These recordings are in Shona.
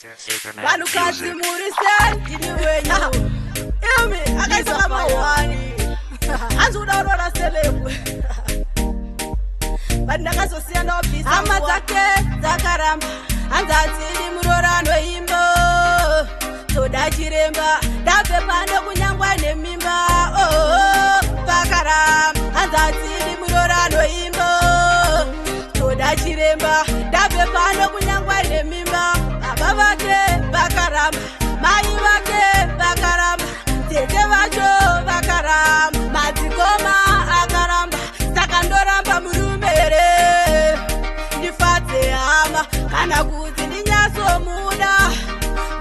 Vanukadzi muri sendini wenyu imi akaisa mawani hanzi udaurora selebu vandakazosiyana wabvisa hama dzake dzakaramba hanzi adziri murorano imbo toda chiremba ndabve pano kunyangwa nemimba vakaramba hanzi adziri murorano imbo toda chiremba ndabve pano kunyangwa nemimba baba vake vakaramba mai vake vakaramba tete vacho vakaramba madzikoma akaramba saka ndoramba murumere ndifadze hama kana kuti ndinyasomuda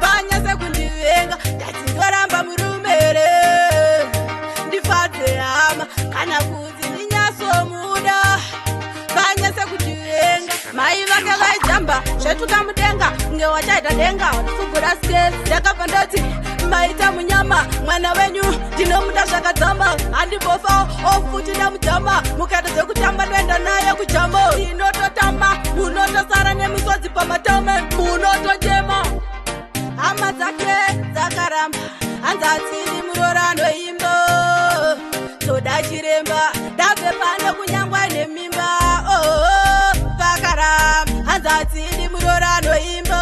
vanyase kundivenga ndati ndoramba murumere ndifadze hama kana kuti ndinyasomuda vanyase kundivenga mai vake vaijamba zvetuka mudenga nge wachaita denga watisugura skesi ndakabva ndoti maita munyama mwana wenyu ndinomuda zvakadzama handibofa ofuti namujama mukaita zvekutamba ndoenda naye kujamo inototamba munotosara nemisodzi pamatame munotojema hama dzake dzakaramba hanzi adziri murorano imbo toda chiremba ndabve pano kunyangwa nemimba vakaramba hanzi adziri murorano imbo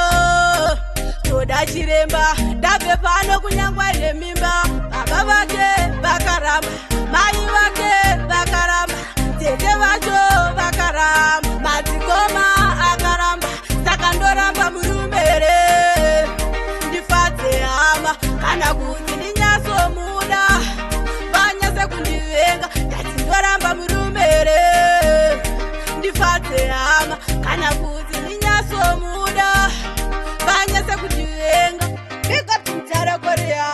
toda chiremba ndabve pano kunyangwa nemimba baba vake vakaramba mai vake vakaramba tete vacho vakaramba madzikoma akaramba saka ndoramba murumere ndifadze hama kana kuti ndinyasomuda vanyase kundivenga ndati ndoramba murumere ndifadze hama kana kuti ndinyasomuda vanyase kundivenga ndikapintara korea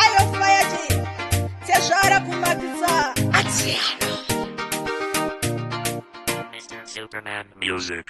ayofaya chi sezvara kumapisa atiano Superman Music.